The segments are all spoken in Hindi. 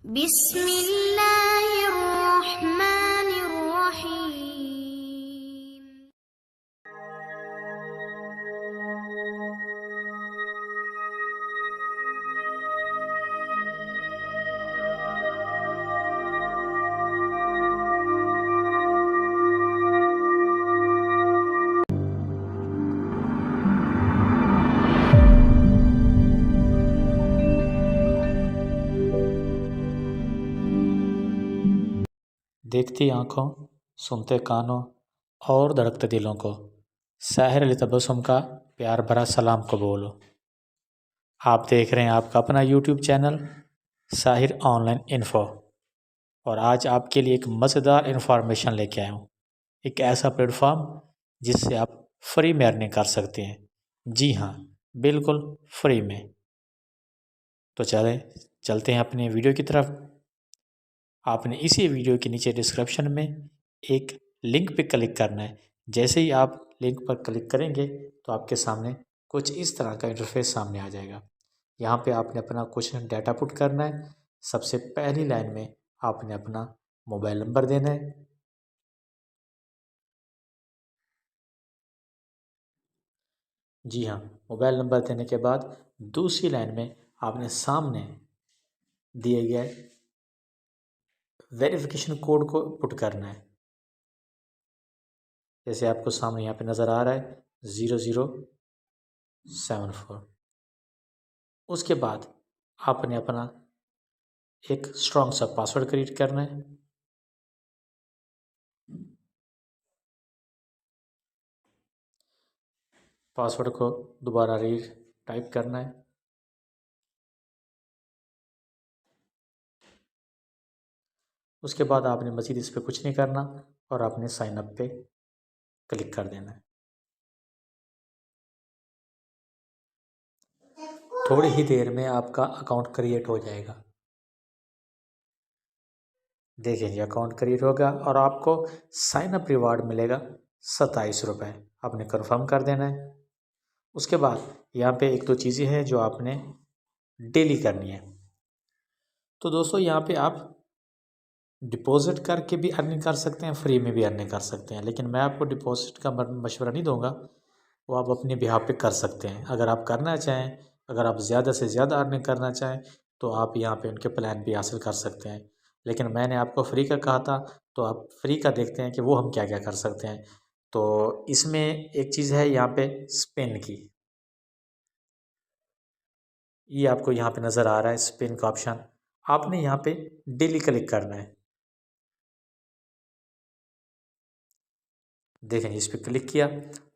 बिस्मिल्लाहिर्रहमानिर्रहीम। देखती आँखों, सुनते कानों और धड़कते दिलों को साहिर अली तबस्सुम का प्यार भरा सलाम कबूल। आप देख रहे हैं आपका अपना YouTube channel Sahir online info, और आज आपके लिए एक मज़ेदार इन्फॉर्मेशन लेके आया हूँ। एक ऐसा प्लेटफॉर्म जिससे आप फ्री में अर्निंग कर सकते हैं। जी हाँ, बिल्कुल फ्री में। तो चलते हैं अपने वीडियो की तरफ। आपने इसी वीडियो के नीचे डिस्क्रिप्शन में एक लिंक पे क्लिक करना है। जैसे ही आप लिंक पर क्लिक करेंगे तो आपके सामने कुछ इस तरह का इंटरफेस सामने आ जाएगा। यहाँ पे आपने अपना कुछ डाटा पुट करना है। सबसे पहली लाइन में आपने अपना मोबाइल नंबर देना है। जी हाँ, मोबाइल नंबर देने के बाद दूसरी लाइन में आपने सामने दिए गए वेरिफिकेशन कोड को पुट करना है। जैसे आपको सामने यहाँ पे नज़र आ रहा है 0074। उसके बाद आपने अपना एक स्ट्रॉन्ग सा पासवर्ड क्रिएट करना है। पासवर्ड को दोबारा टाइप करना है। उसके बाद आपने मज़ीद इस पर कुछ नहीं करना और आपने साइन अप पे क्लिक कर देना है। थोड़ी ही देर में आपका अकाउंट क्रिएट हो जाएगा। देखिए जी, अकाउंट क्रिएट होगा और आपको साइन अप रिवार्ड मिलेगा 27 रुपये। आपने कंफर्म कर देना है। उसके बाद यहाँ पे एक दो चीज़ें हैं जो आपने डेली करनी है। तो दोस्तों, यहाँ पे आप डिपॉजिट करके भी अर्निंग कर सकते हैं, फ्री में भी अर्निंग कर सकते हैं, लेकिन मैं आपको डिपॉजिट का मशवरा नहीं दूंगा। वो आप अपने बिहाफ पे कर सकते हैं। अगर आप करना चाहें, अगर आप ज़्यादा से ज़्यादा अर्निंग करना चाहें तो आप यहाँ पे उनके प्लान भी हासिल कर सकते हैं। लेकिन मैंने आपको फ्री का कहा था, तो आप फ्री का देखते हैं कि वो हम क्या क्या कर सकते हैं। तो इसमें एक चीज़ है यहाँ पे स्पिन की। ये आपको यहाँ पे नज़र आ रहा है स्पिन का ऑप्शन। आपने यहाँ पे डेली क्लिक करना है। देखें, इस पर क्लिक किया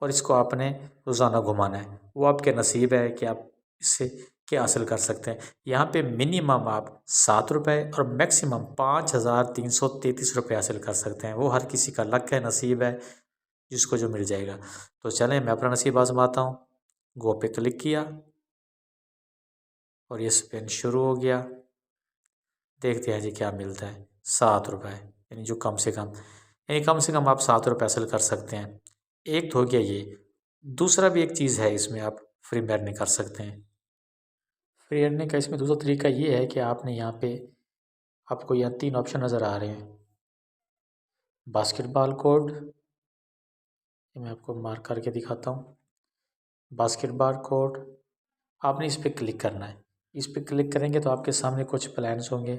और इसको आपने रोज़ाना घुमाना है। वो आपके नसीब है कि आप इससे क्या हासिल कर सकते हैं। यहाँ पे मिनिमम आप 7 रुपये और मैक्सिमम 5333 रुपये हासिल कर सकते हैं। वो हर किसी का लक है, नसीब है, जिसको जो मिल जाएगा। तो चलें, मैं अपना नसीब आजमाता हूँ। गो पे क्लिक किया और ये स्पिन शुरू हो गया। देखते हैं जी क्या मिलता है। 7 रुपये, यानी जो कम से कम आप 7 रुपये हासिल कर सकते हैं। एक तो हो गया ये। दूसरा भी एक चीज़ है, इसमें आप फ्री में अर्निंग कर सकते हैं। फ्री अर्निंग का इसमें दूसरा तरीका ये है कि आपने यहाँ पे आपको यहाँ 3 ऑप्शन नज़र आ रहे हैं। बास्केटबॉल कोड, मैं आपको मार्क करके दिखाता हूँ। बास्केटबॉल कोड, आपने इस पर क्लिक करना है। इस पर क्लिक करेंगे तो आपके सामने कुछ प्लान्स होंगे।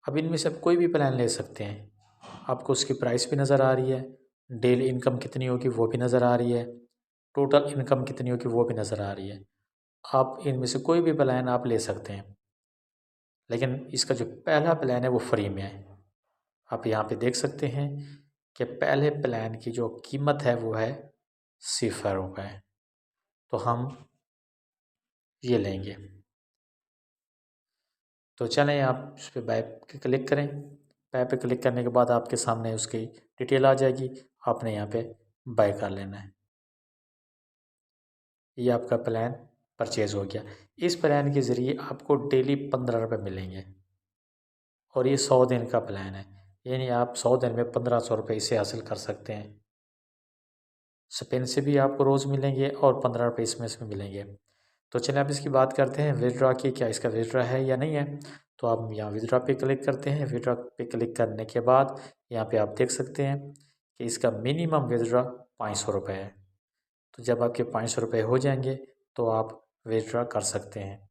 अब इनमें से आप कोई भी प्लान ले सकते हैं। आपको उसकी प्राइस भी नज़र आ रही है, डेली इनकम कितनी होगी वो भी नज़र आ रही है, टोटल इनकम कितनी होगी वो भी नज़र आ रही है। आप इनमें से कोई भी प्लान आप ले सकते हैं, लेकिन इसका जो पहला प्लान है वो फ्री में है। आप यहाँ पे देख सकते हैं कि पहले प्लान की जो कीमत है वो है 0 रुपये। तो हम ये लेंगे। तो चलें, आप उस पर बाय पे क्लिक करें। बाय पे क्लिक करने के बाद आपके सामने उसकी डिटेल आ जाएगी। आपने यहाँ पे बाय कर लेना है। ये आपका प्लान परचेज़ हो गया। इस प्लान के ज़रिए आपको डेली 15 रुपये मिलेंगे और ये 100 दिन का प्लान है, यानी आप 100 दिन में 1500 रुपये इसे हासिल कर सकते हैं। स्पिन से भी आपको रोज़ मिलेंगे और 15 रुपये इसमें से मिलेंगे। तो चलिए आप इसकी बात करते हैं विदड्रॉ की, क्या इसका विदड्रॉ है या नहीं है। तो आप यहाँ विदड्रॉ पे क्लिक करते हैं। विदड्रॉ पे क्लिक करने के बाद यहाँ पे आप देख सकते हैं कि इसका मिनिमम विदड्रॉ 500 रुपये है। तो जब आपके 500 रुपये हो जाएंगे तो आप विदड्रॉ कर सकते हैं।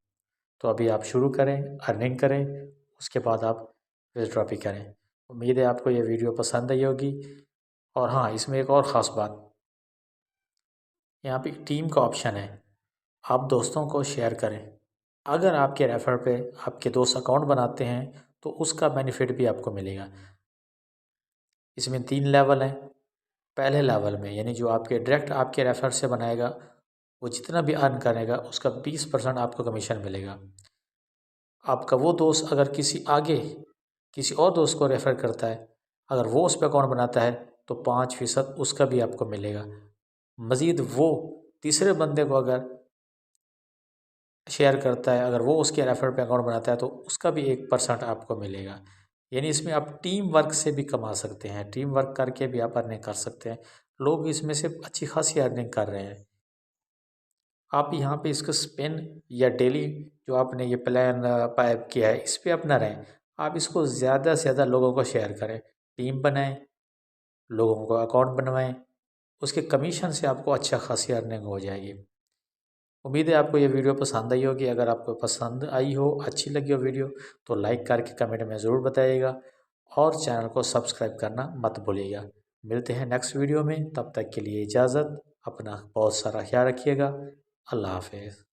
तो अभी आप शुरू करें, अर्निंग करें, उसके बाद आप विदड्रॉ भी करें। उम्मीद है आपको ये वीडियो पसंद आई होगी। और हाँ, इसमें एक और ख़ास बात, यहाँ पे टीम का ऑप्शन है, आप दोस्तों को शेयर करें। अगर आपके रेफर पे आपके दोस्त अकाउंट बनाते हैं तो उसका बेनिफिट भी आपको मिलेगा। इसमें 3 लेवल हैं। पहले लेवल में यानी जो आपके डायरेक्ट आपके रेफर से बनाएगा, वो जितना भी अर्न करेगा उसका 20% आपको कमीशन मिलेगा। आपका वो दोस्त अगर किसी और दोस्त को रेफ़र करता है, अगर वो उस पर अकाउंट बनाता है तो 5% उसका भी आपको मिलेगा। मज़ीद वो तीसरे बंदे को अगर शेयर करता है, अगर वो उसके रेफ़र पे अकाउंट बनाता है तो उसका भी 1% आपको मिलेगा। यानी इसमें आप टीम वर्क से भी कमा सकते हैं, टीम वर्क करके भी आप अर्निंग कर सकते हैं। लोग इसमें से अच्छी खासी अर्निंग कर रहे हैं। आप यहाँ पे इसको स्पिन या डेली जो आपने ये प्लान पाइप किया है, इस पे अपना रहें। आप इसको ज़्यादा से ज़्यादा लोगों को शेयर करें, टीम बनाएं, लोगों को अकाउंट बनवाएं, उसके कमीशन से आपको अच्छा खासी अर्निंग हो जाएगी। उम्मीद है आपको ये वीडियो पसंद आई होगी। अगर आपको पसंद आई हो, अच्छी लगी हो वीडियो, तो लाइक करके कमेंट में ज़रूर बताइएगा और चैनल को सब्सक्राइब करना मत भूलिएगा। मिलते हैं नेक्स्ट वीडियो में, तब तक के लिए इजाज़त। अपना बहुत सारा ख्याल रखिएगा। अल्लाह हाफिज़।